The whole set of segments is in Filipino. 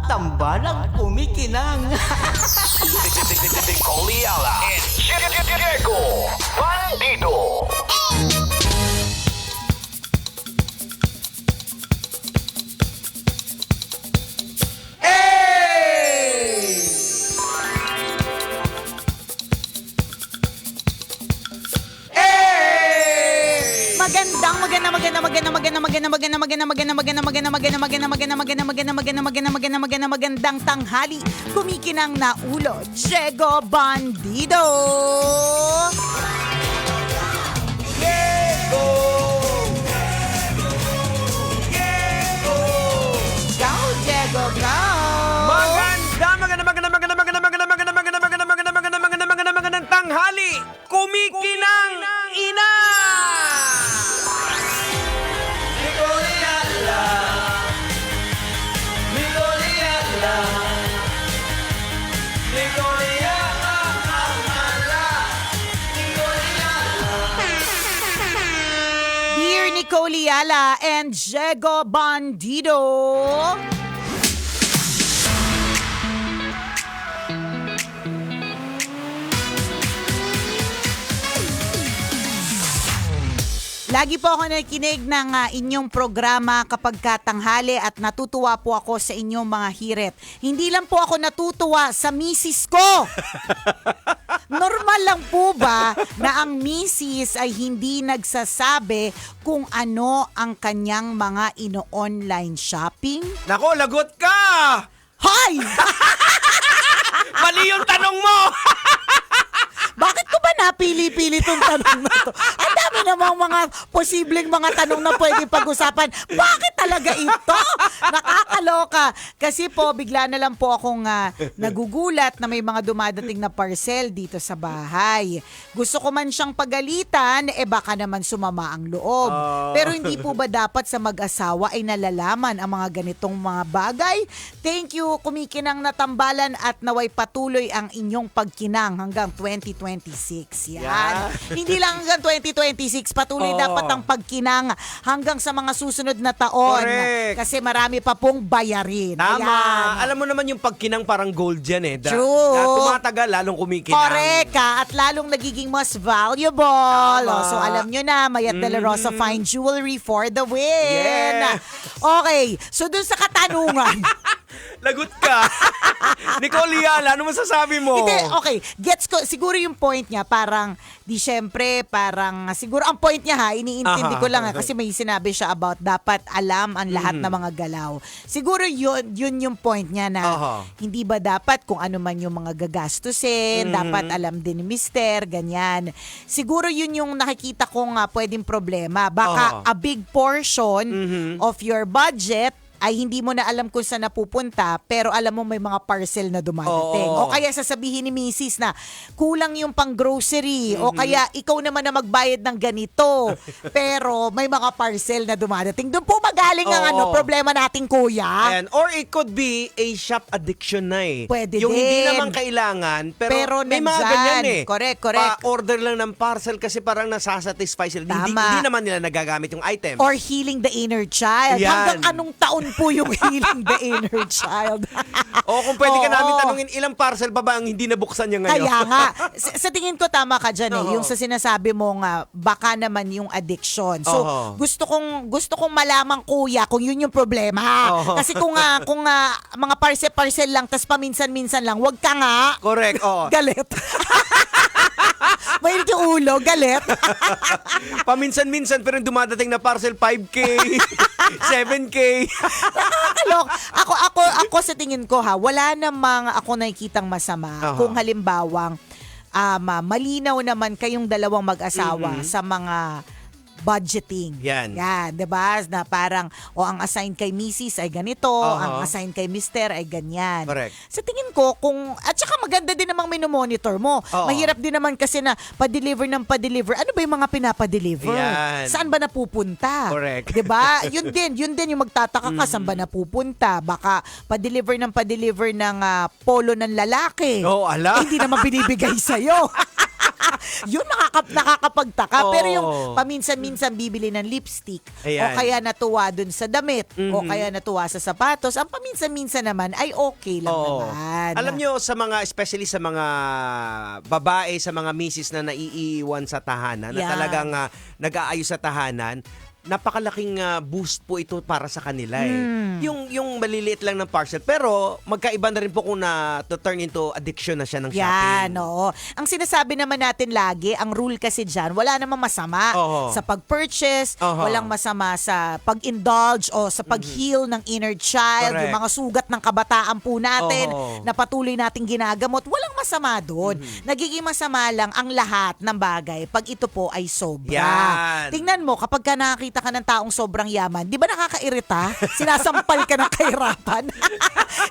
tambalang kumikinang. Nicole Ayala and Diego Bandido. Magandang tanghali. Kumikinang na ulo, Diego Bandido. Go, Diego, go. Magandang tanghali. Kumikinang ina. Dear Nicole Ayala and Diego Bandido. Lagi po ako nakikinig ng inyong programa kapag katanghali at natutuwa po ako sa inyong mga hirit. Hindi lang po ako natutuwa sa misis ko. Normal lang po ba na ang misis ay hindi nagsasabi kung ano ang kanyang mga ino-online shopping? Nako, lagot ka! Hoy! Mali yung tanong mo! Bakit ko ba napili-pili itong tanong na to? Ang dami namang mga posibleng mga tanong na pwede pag-usapan. Bakit talaga ito? Nakakaloka. Kasi po, bigla na lang po akong nagugulat na may mga dumadating na parcel dito sa bahay. Gusto ko man siyang pagalitan, baka naman sumama ang loob. Pero hindi po ba dapat sa mag-asawa ay nalalaman ang mga ganitong mga bagay? Thank you, kumikinang natambalan at naway patuloy ang inyong pagkinang hanggang 2026. Yan. Yeah. Hindi lang hanggang 2026, patuloy dapat ang pagkinang hanggang sa mga susunod na taon. Correct. Kasi marami pa pong bayarin. Tama. Ayan. Alam mo naman yung pagkinang parang gold yan eh. True. Na tumatagal, lalong kumikinang. Correct ka. At lalong nagiging mas valuable. Tama. So alam nyo na, Mayat De La Rosa Fine Jewelry for the win. Yeah. Okay. So dun sa katanungan. Lagot ka. Nicole Ayala, ano masasabi mo? Hindi, okay. Gets ko, siguro yung point niya, parang, di syempre, parang, siguro ang point niya iniintindi ko lang kasi may sinabi siya about dapat alam ang lahat ng mga galaw. Siguro yun yung point niya na, hindi ba dapat kung ano man yung mga gagastusin, dapat alam din ni mister, ganyan. Siguro yun yung nakikita kong pwedeng problema. Baka a big portion of your budget ay hindi mo na alam kung saan napupunta, pero alam mo may mga parcel na dumadating. O kaya sasabihin ni Mrs. na kulang yung pang grocery, o kaya ikaw naman na magbayad ng ganito, pero may mga parcel na dumadating. Doon po magaling ang problema nating kuya. Ayan. Or it could be a shop addiction na eh. Pwede yung din. Hindi naman kailangan, pero may mga nandyan. ganyan eh. Correct. Pa-order lang ng parcel kasi parang nasasatisfy sila. Hindi naman nila nagagamit yung item. Or healing the inner child. Yan. Hanggang anong taon po yung healing the inner child? O kung pwede ka namin tanungin, ilang parcel pa ba ang hindi nabuksan niya ngayon? Kaya nga. Sa tingin ko tama ka dyan eh. Yung sa sinasabi mo nga, baka naman yung addiction. So, gusto kong malaman kuya kung yun yung problema. Kasi kung mga parcel lang, tas paminsan-minsan lang, wag ka nga. Correct, Galit. Mainit yung ulo, galit. Paminsan-minsan, pero yung dumadating na parcel, 5K, 7K. Nakakalok. Ako sa tingin ko wala namang ako nakikitang masama kung halimbawang malinaw naman kayong dalawang mag-asawa sa mga budgeting. Yan. 'di ba? Na parang ang assign kay Mrs. ay ganito, ang assign kay Mr. ay ganyan. Correct. Sa tingin ko at saka maganda din namang minomonitor mo. Mahirap din naman kasi na pa-deliver ng pa-deliver. Ano ba yung mga pinapa-deliver? Yan. Saan ba napupunta? Correct. 'Di ba? Yun din yung magtataka ka saan ba napupunta? Baka pa-deliver ng polo ng lalaki. Ala. Hindi naman binibigay sa'yo. Yun nakakapagtaka. Oo. Pero yung paminsan-minsan bibili ng lipstick o Ayan. kaya natuwa dun sa damit o kaya natuwa sa sapatos, ang paminsan-minsan naman ay okay lang Oo. naman. Alam nyo, especially sa mga babae, sa mga misis na naiiwan sa tahanan, na Yan. talagang nag-aayos sa tahanan, napakalaking boost po ito para sa kanila Yung maliliit lang ng parcel. Pero magkaiba na rin po kung to turn into addiction na siya ng shopping. Yan, oo. Ang sinasabi naman natin lagi, ang rule kasi dyan, wala namang masama Oo. sa pag-purchase, Oo. walang masama sa pag-indulge o sa pag-heal ng inner child, Correct. yung mga sugat ng kabataan po natin Oo. na patuloy nating ginagamot. Walang masama doon. Nagiging masama lang ang lahat ng bagay pag ito po ay sobra. Yan. Tingnan mo, kapag ka nakakita ka ng taong sobrang yaman, di ba nakakairita? Sinasampal ka ng kahirapan.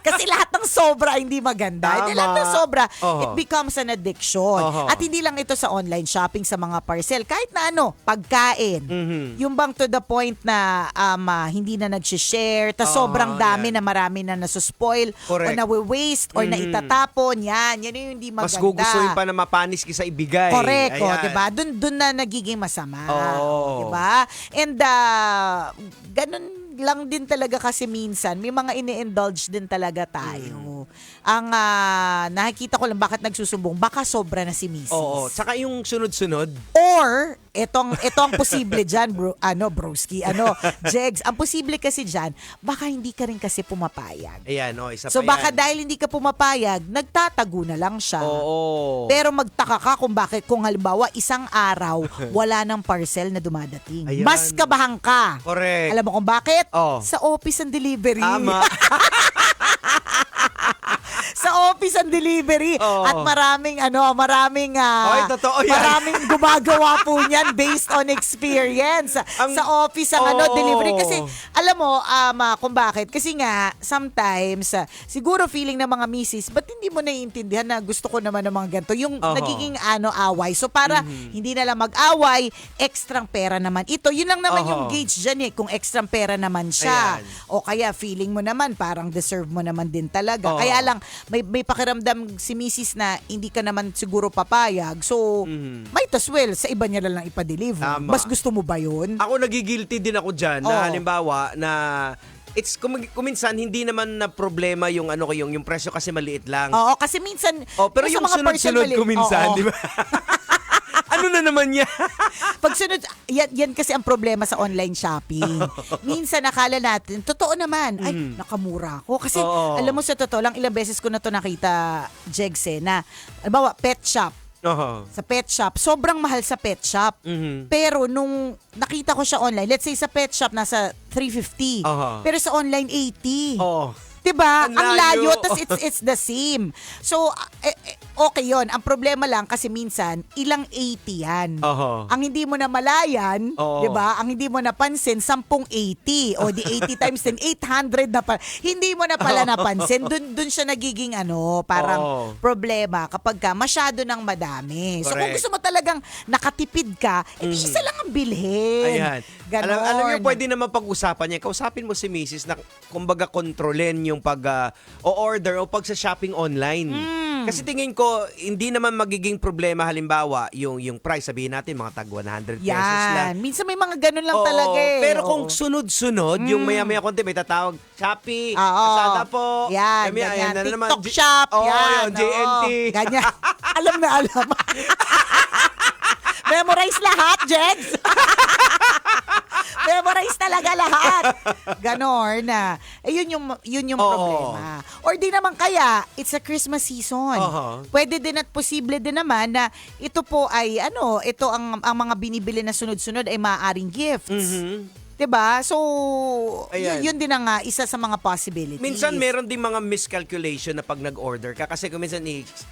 Kasi lahat ng sobra hindi maganda. Hindi Tama. lahat ng sobra, Oho. it becomes an addiction. Oho. At hindi lang ito sa online shopping, sa mga parcel. Kahit na pagkain. Yung bang to the point na hindi na nag-share, tas sobrang dami yan. na marami na nasuspoil o Correct. nawe-waste or naitatapon. Yan yung hindi maganda. Mas gugustuhin pa na mapanis kaysa ibigay. Correct, Ayan. diba? Doon na nagiging masama. Oo. Diba? And ganun lang din talaga kasi minsan, may mga ini-indulge din talaga tayo. Ang nakikita ko lang bakit nagsusumbong, baka sobra na si Mrs. Oo. Tsaka yung sunod-sunod, Or, ito ang posible dyan, broski, Jegs, ang posible kasi dyan, baka hindi ka rin kasi pumapayag. ayan, isa So pa baka yan. dahil hindi ka pumapayag, nagtatago na lang siya. Oo. Pero magtaka ka kung halimbawa isang araw wala ng parcel na dumadating. Ayan. Mas kabahan ka. Correct. Alam mo kung bakit? Oh. Sa office and delivery. Tama. Sa office and delivery Oo. at maraming Oy, totoo yan. maraming gumagawa po niyan based on experience. Sa office ang Oo. delivery kasi alam mo kung bakit kasi nga sometimes siguro feeling ng mga misis but hindi mo naiintindihan na gusto ko naman ng mga ganito yung Oo. nagiging away. So para hindi na lang mag-away, extrang pera naman. Yun lang naman Oo. yung gauge dyan kung extrang pera naman siya. Ayan. O kaya feeling mo naman parang deserve mo naman din talaga. Oo. Kaya lang may pakiramdam si Mrs. na hindi ka naman siguro papayag. So might as well sa iba niya lang ipa-deliver. Tama. Mas gusto mo ba yun? Ako nagigilty din ako dyan na Oo. halimbawa na it's kuminsan hindi naman na problema yung yung presyo kasi maliit lang. Oo, kasi minsan Pero sa yung mga parcel sunod-sunod mali- kuminsan, Oo. di ba? Ano na naman yan? Pagsunod, yan kasi ang problema sa online shopping. Minsan nakala natin, totoo naman, ay, nakamura ako. Kasi Oo. alam mo sa totoo lang, ilang beses ko na to nakita, Jegs, na, halimbawa, pet shop. Oo. Sa pet shop, sobrang mahal sa pet shop. Pero nung nakita ko siya online, let's say sa pet shop nasa 350. Aha. Pero sa online 80. Oo. 'Di ba? Ang Ang layo. layo, tas it's the same. So okay 'yon. Ang problema lang kasi minsan ilang 80 'yan. Aha. Ang hindi mo na malayan, Oo. 'di ba? Ang hindi mo napansin 10 80 o di 80 times 10 800 na pa. Hindi mo na pala napansin. Dun siya nagiging parang Oo. problema kapag ka masyado ng madami. So kung Correct. gusto mo talagang nakatipid ka, edi isa lang ang bilhin. Ayan. Ganon. Alam niyo, pwede naman pag-usapan niya. Kausapin mo si Mrs. na kumbaga kontrolin yung pag-order o pag sa shopping online. Kasi tingin ko, hindi naman magiging problema halimbawa yung price, sabihin natin mga tag 100 pesos lang. Yan. Minsan may mga ganun lang Oo, talaga eh. Pero kung Oo. sunod-sunod, yung maya-maya konti, may tatawag, Shopee, Oo. Lazada po. Yan, Kami, ganyan. ayan na naman, TikTok shop. Oo, yan. yun, JNT. Oo. Ganyan. Alam na alam. Memorize lahat, Jegs. Memorize talaga lahat. Ganon na. Yun yung Oo. problema. Or di naman kaya, it's a Christmas season. Oo. Pwede din at posible din naman na ito po ay ito ang mga binibili na sunod-sunod ay maaaring gifts. 'Di ba? So, Ayan. yun din ang isa sa mga possibilities. Minsan meron ding mga miscalculation na pag nag-order ka kasi kung minsan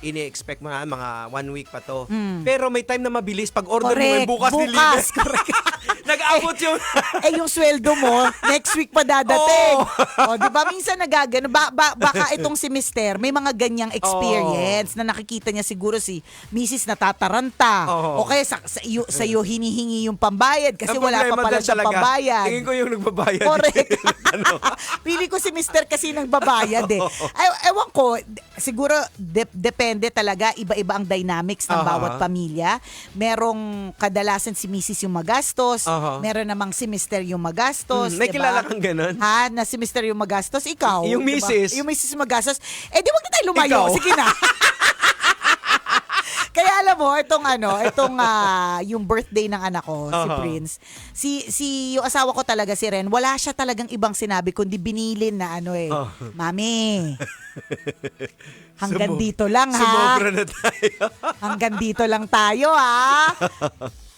ini-expect mo na mga 1 week pa to. Pero may time na mabilis pag order mo Correct. bukas deliver. Correct. Nag-abot yung Yung sweldo mo, next week pa dadating. Oo. O, di ba? Minsan nagagano. Baka itong si Mister, may mga ganyang experience na nakikita niya siguro si Mrs. natataranta. Oo. O kaya sa iyo hinihingi yung pambayad kasi Ang wala pa problema pala doon siyang talaga, pambayad. nagbabayad. Tingin ko yung nagbabayad. Correct. Ano? Pili ko si Mr. kasi nagbabayad eh. Ewan ko, siguro depende talaga, iba-iba ang dynamics ng bawat pamilya. Merong kadalasan si Mrs. yung magastos, meron namang si Mr. yung magastos. May diba? kilala kang ganun? Ha? Na si Mr. yung magastos, ikaw. Yung diba? Mrs. Yung Mrs. magastos. Eh di wag na tayo lumayo. Ikaw. Sige na. Kaya alam mo, itong yung birthday ng anak ko, si Prince. Yung asawa ko talaga si Ren, wala siya talagang ibang sinabi kundi binilin na Mami. Hanggang dito lang ha. Sumobra na tayo. Hanggang dito lang tayo ha.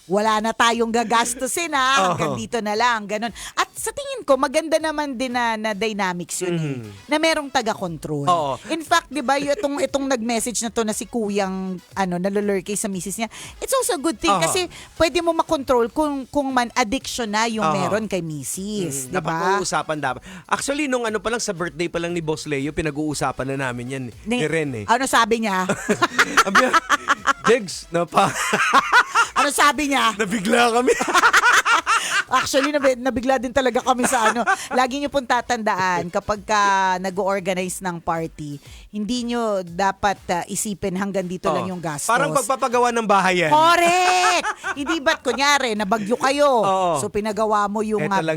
Wala na tayong gagastusin ha. Hanggang dito na lang. Ganun. At sa tingin ko, maganda naman din na dynamics yun eh. Na merong taga-control. In fact, di ba, itong nag-message na to na si Kuyang nalulurkay sa misis niya, it's also a good thing kasi pwede mo makontrol kung man addiction na yung meron kay misis. Di ba? Napag-uusapan dapat. Actually, nung pa lang sa birthday pa lang ni Boss Leo, pinag-uusapan na namin yan ni Ren eh. Ano sabi niya? Jegs, Ano sabi niya? nabigla kami. Actually, nabigla din talaga kami sa Lagi niyo pong tatandaan, kapag nag-organize ng party, hindi niyo dapat isipin hanggang dito lang yung gastos. Parang pagpapagawa ng bahay yan. Correct! Hindi ba't kunyari, nabagyo kayo. So pinagawa mo yung Eto lang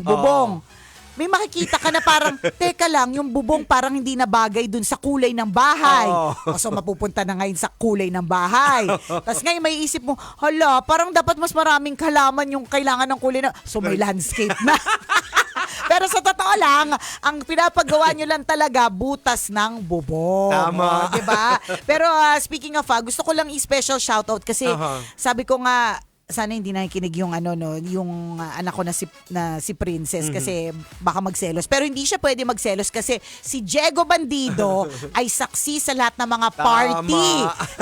bubong. May makikita ka na parang, teka lang, yung bubong parang hindi na bagay dun sa kulay ng bahay. So mapupunta na ngayon sa kulay ng bahay. Tapos ngayon may isip mo, hala, parang dapat mas maraming halaman yung kailangan ng kulay na. So may landscape na. Pero sa totoo lang, ang pinapagawa nyo lang talaga, butas ng bubong. Tama. Diba? Pero speaking of, gusto ko lang i-special shoutout kasi sabi ko nga, sana hindi nakikinig yung yung anak ko na si Princess kasi baka magselos. Pero hindi siya pwede magselos kasi si Diego Bandido ay saksi sa lahat ng mga party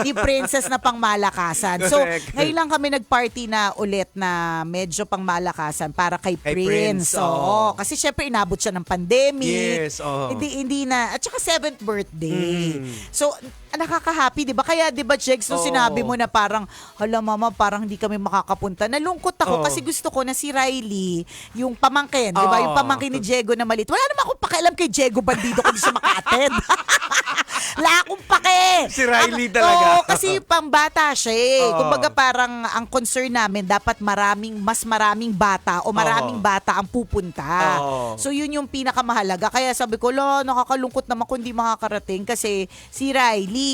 ni Princess na pangmalakasan. So, ngayon lang kami nagparty na ulit na medyo pangmalakasan para kay Prince. Oo. Kasi syempre inabot siya ng pandemic. Yes, Hindi na. At saka 7th birthday. So, nakaka-happy, 'di ba? Kaya 'di ba, Jegs, nung sinabi mo na parang, hala mama, parang hindi kami makakapunta. Nalungkot ako kasi gusto ko na si Riley, yung pamangkin, 'di ba? Yung pamangkin ni Diego na maliit. Wala naman akong pakialam kay Diego Bandido kung siya maka-attend. Wala akong pake. Si Riley talaga. Kasi pambata siya eh. Kumbaga parang ang concern namin, dapat mas maraming bata o maraming bata ang pupunta. So yun yung pinakamahalaga. Kaya sabi ko, nakakalungkot naman kung di makakarating kasi si Riley,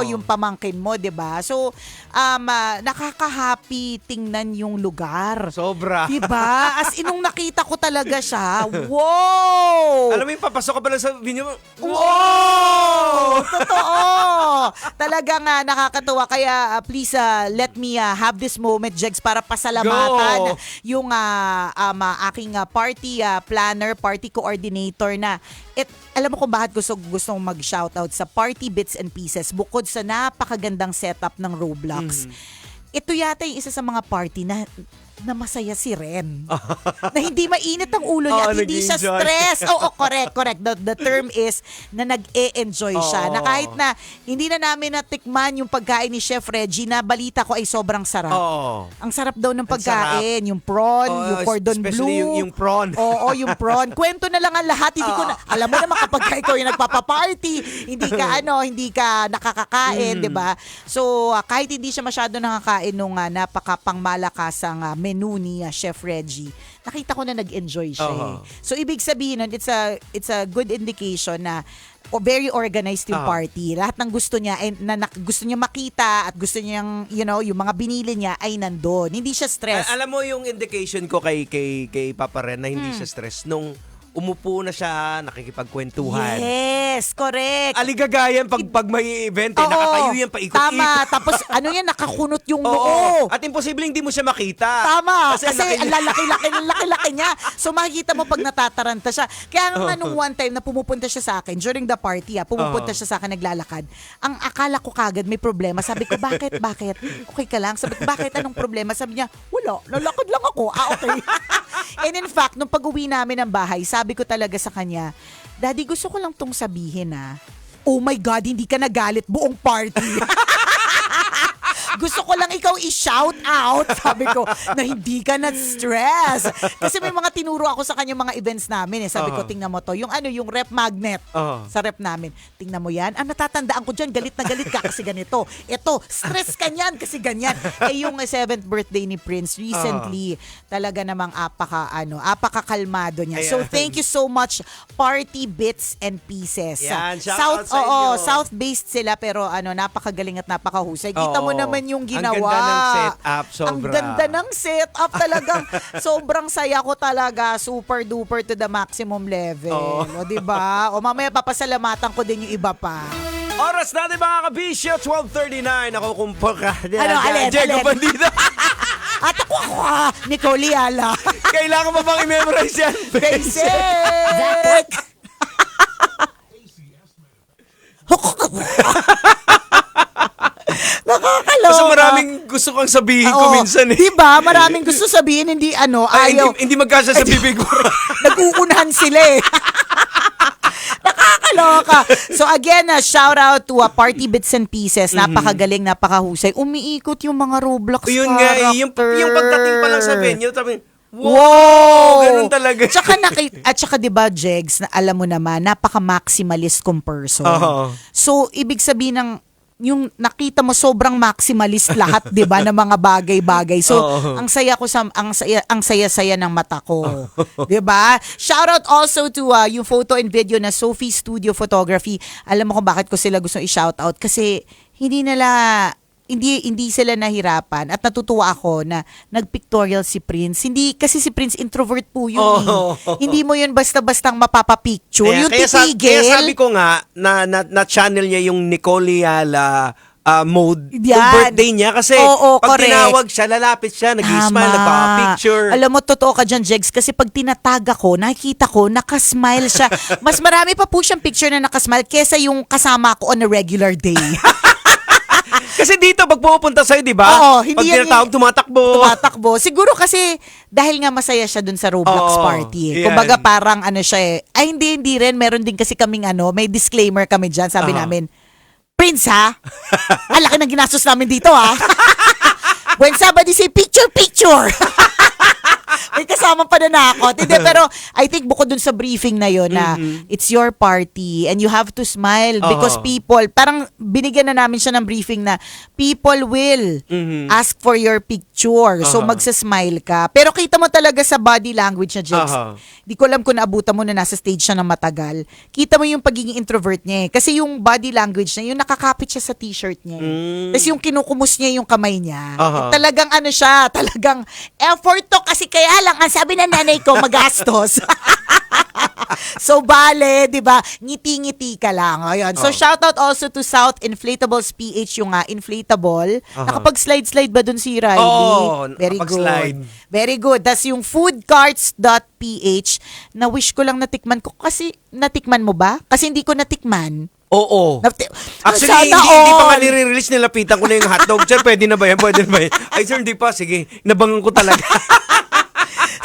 yung pamangkin mo, 'di ba? So nakaka-happy tingnan yung lugar. Sobra. 'Di ba? As inong nakita ko talaga siya. Wow! Alam mo yung papasok ka pala sa video mo. Wow! Totoo! Talagang nakakatuwa. Kaya please let me have this moment, Jegs, para pasalamatan yung aking party planner, party coordinator na alam mo kung bakit gusto mag-shoutout sa Party Bits and Pieces bukod sa napakagandang setup ng Roblox. Ito yata yung isa sa mga party na masaya si Ren. Na hindi mainit ang ulo niya at hindi siya stress. Correct. The term is na nag-e-enjoy siya. Na kahit na hindi na namin natikman yung pagkain ni Chef Reggie na balita ko ay sobrang sarap. Ang sarap daw ng pagkain. Yung prawn, yung cordon bleu. Especially yung prawn. Yung prawn. Kwento na lang ang lahat. Hindi ko na, alam mo naman kapag ikaw yung nagpapaparty, hindi ka nakakakain, di ba? So, kahit hindi siya masyado nakakain nung napakapangmalakasang menu ni Chef Reggie, nakita ko na nag-enjoy siya. So, ibig sabihin nun, it's a good indication na very organized yung party. Lahat ng gusto niya ay gusto niya makita at gusto niyang, yung mga binili niya ay nandun. Hindi siya stress. Alam mo yung indication ko kay Papa Ren na hindi siya stress nung umupo na siya, nakikipagkwentuhan. Yes, correct. Aligagayan pag may event, nakakayo yan paikot-ikot. Tama. Tapos nakakunot yung noo. At imposible hindi mo siya makita. Tama. Kasi ang laki-laki niya. So makikita mo pag natataranta siya. Kaya nga nung one time na pumupunta siya sa akin, during the party, pumupunta siya sa akin naglalakad. Ang akala ko kagad may problema. Sabi ko, bakit? Okay ka lang? Sabi ko, bakit? Anong problema? Sabi niya, wala. Lalakad lang ako. Okay. And in fact, nung pag-uwi namin ng bahay, sabi ko talaga sa kanya, Daddy, gusto ko lang tong sabihin oh my God, hindi ka nagalit buong party. Gusto ko lang ikaw i-shout out, sabi ko, na hindi ka na-stress. Kasi may mga tinuro ako sa kanya mga events namin. Sabi ko, tingnan mo to. Yung yung rep magnet sa rep namin. Tingnan mo yan. Natatandaan ko dyan, galit na galit ka kasi ganito. Ito, stress ka niyan kasi ganyan. Yung 7th birthday ni Prince recently, talaga namang apakakalmado niya. So, thank you so much, Party Bits and Pieces. Yan, shout out sa inyo. South-based sila pero napakagaling at napakahusay. Kita mo naman yung ginawa. Ang ganda ng setup, sobra. Ang ganda ng setup talagang. Sobrang saya ko talaga. Super duper to the maximum level. O, diba? O mamaya papasalamatan ko din yung iba pa. Oras natin mga kabisyo, 12:39. Ako kumpaka. Alin? Diego Bandida. At ako, Nicole Yala. Kailangan mo bang i-memorize yan? Basic! Nakakaloka. Kasi maraming gusto kang sabihin ko minsan eh. Diba? Maraming gusto sabihin, hindi ayaw. Hindi magkasya sa bibig mo. Nag-uunahan sila eh. Nakakaloka. So again, shout out to Party Bits and Pieces. Napakagaling, napakahusay. Umiikot yung mga Roblox Yun character. nga, yung pagdating pa lang sa venue, sabi, wow! Ganun talaga. Tsaka 'di ba, Jegs, na alam mo naman, napaka-maximalist kong person. So, ibig sabihin ng yung nakita mo sobrang maximalist lahat, 'di ba, ng mga bagay-bagay. So, ang saya ko ang saya-saya ng mata ko. 'Di ba? Shout out also to yung photo and video na Sophie Studio Photography. Alam mo kung bakit ko sila gusto i-shout out kasi hindi sila nahirapan at natutuwa ako na nagpictorial si Prince. Hindi kasi si Prince introvert po yun. Hindi mo yun basta-bastang mapapapicture. Yung titigil. Kaya sabi ko nga na channel niya yung Nicole Yala mode Yan. yung birthday niya kasi pag correct. tinawag siya, lalapit siya, nag-smile, nagpapicture. Alam mo, totoo ka dyan, Jegs, kasi pag tinatag ako, nakikita ko, nakasmile siya. Mas marami pa po siyang picture na nakasmile kesa yung kasama ko on a regular day. Kasi dito, pag pupunta sa'yo, di ba? Oo, hindi pag tinatawag, tumatakbo. Siguro kasi, dahil nga masaya siya dun sa Roblox party. Yan. Kumbaga parang siya eh. Ay, hindi rin. Meron din kasi kaming may disclaimer kami dyan. Sabi namin, Prince ha? Ang laki ng ginastos namin dito ha? When somebody say picture! May kasama pa na ako. Hindi, pero I think bukod dun sa briefing na yun na it's your party and you have to smile because people, parang binigyan na namin siya ng briefing na people will ask for your picture. So magsasmile ka. Pero kita mo talaga sa body language niya, Jex. Di ko alam kung naabutan mo na nasa stage siya ng matagal. Kita mo yung pagiging introvert niya eh. Kasi yung body language niya, yung nakakapit siya sa t-shirt niya. Tapos yung kinukumus niya yung kamay niya. Talagang talagang effort to kasi kaya lang, ang sabi ng nanay ko, magastos. So, bale, di ba? Ngiti-ngiti ka lang. Ayun. So, shout out also to South Inflatables PH, yung inflatable. Nakapag-slide-slide ba dun si Riley? Very nakapag-slide. good. Very good. Tas yung foodcarts.ph, na wish ko lang natikman ko. Kasi, natikman mo ba? Kasi hindi ko natikman. Oo. Actually, Sana hindi pa all. nga nire-release, nilapitan ko na yung hotdog. Sir, pwede na ba yan? Ay, sir, hindi pa. Sige, nabangan ko talaga.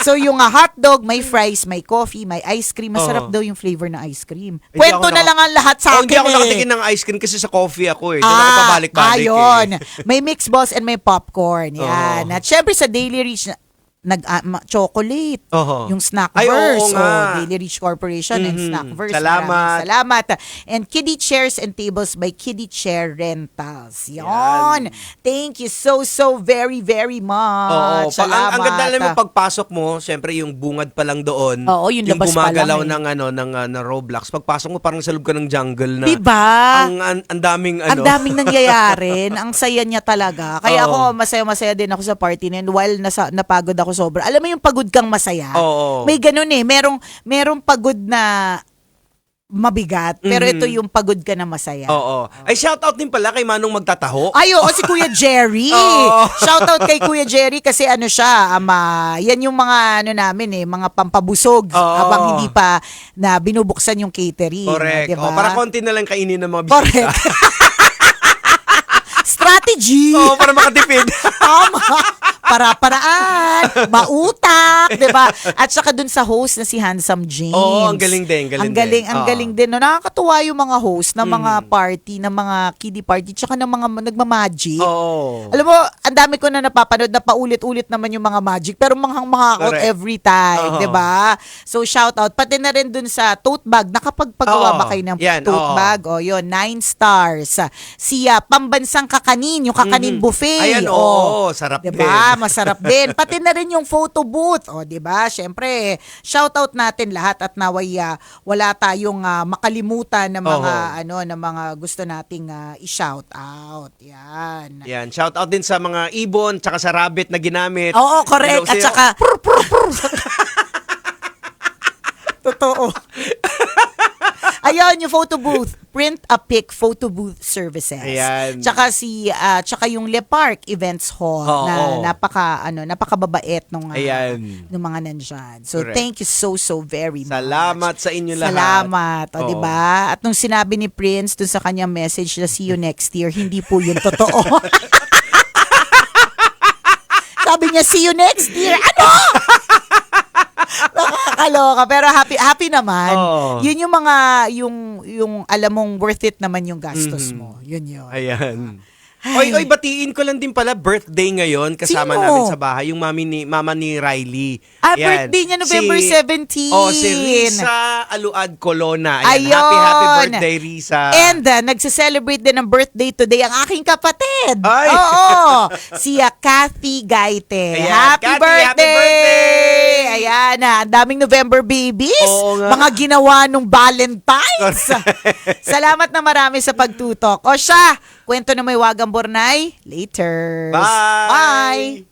So, yung hotdog, may fries, may coffee, may ice cream. Masarap daw yung flavor ng ice cream. Hindi Kwento ako na lang ang lahat sa akin hindi ako nakatikin ng ice cream kasi sa coffee ako eh. Doon ako pabalik-balik ayun. eh. May mixed balls and may popcorn. Yan. At syempre sa Daily Reach, chocolate. Yung Snackverse. Ay, oo nga. Daily Reach Corporation and Snackverse. Salamat. Maraming salamat. And Kiddie Chairs and Tables by Kiddie Chair Rentals. Yon. Thank you so very, very much. Salamat. Ang ganda naman pagpasok mo, syempre yung bungad pa lang doon. Oo, yung labas pa gumagalaw lang ng Roblox. Pagpasok mo parang sa loob ka ng jungle na. Diba? Ang daming Ang daming nangyayari. Ang saya niya talaga. Kaya ako, masaya-masaya din ako sa party na yun. While napagod ako sobra. Alam mo yung pagod kang masaya? Oo. May ganun eh. Merong pagod na mabigat. Pero ito yung pagod ka na masaya. Oo. Ay, shoutout din pala kay Manong Magtataho. Ay, oo, si Kuya Jerry. Shoutout kay Kuya Jerry kasi siya, yan yung mga namin mga pampabusog habang hindi pa na binubuksan yung catering. Correct. Diba? Para konti na lang kainin ng mga bisita. Correct. Strategy. Para makatipid. Tama. para-paraan, mautak, 'di ba? At saka dun sa host na si Handsome James. Oo, ang galing din, Ang galing, ang Oo. galing din. No? Nakakatuwa yung mga host ng mga party, ng mga kiddie party, tsaka ng mga nagmamagic. Oo. Alam mo, ang dami ko na napapanood na paulit-ulit naman yung mga magic, pero manghang-mahakot Correct. every time, Oo. 'di ba? So shout out pati na rin dun sa tote bag. Nakapagpagawa Oo. ba kayo ng Yan, tote oo. bag? O yun, 9 stars. Siya, pambansang kakanin, yung kakanin buffet. Ayan, oo, sarap diba? din. Masarap din. Pati na rin yung photo booth. O, diba? Syempre, shout out natin lahat at naway wala tayong makalimutan ng mga ng mga gusto nating i-shout out. Yan. Yan, shout out din sa mga ibon tsaka sa rabbit na ginamit. Oo, correct. At saka totoo. Ayun, yung photo booth. Print a pic photo booth services. Ayan. Tsaka yung Le Parc Events Hall Oo. na napakababait nung Ayan. nung mga nandyan. So Correct. thank you so very much. Salamat sa inyo lahat. Salamat. O, Oo. di ba? At nung sinabi ni Prince dun sa kanyang message na see you next year, hindi po yun totoo. Sabi niya, see you next year. Ano? Nakakaloka. Pero happy naman. Oo. Yun yung mga, yung alam mong worth it naman yung gastos mo. Yun. Ayan. Oy, batiin ko lang din pala birthday ngayon kasama Sino? namin sa bahay yung mama ni Riley. Birthday niya November 17. Si Risa Aluad Colona. Ayun. Happy birthday, Risa. And nagse-celebrate din ng birthday today ang aking kapatid. Ay. Oo. Siya Kathy Gaite. Ayan, Happy Kathy, birthday! happy birthday! Ayan ang daming November babies. Oo nga. Mga ginawa nung Valentine's. Salamat na marami sa pagtutok. O siya, kwento na may wagang Bornay. Later. Bye! Bye!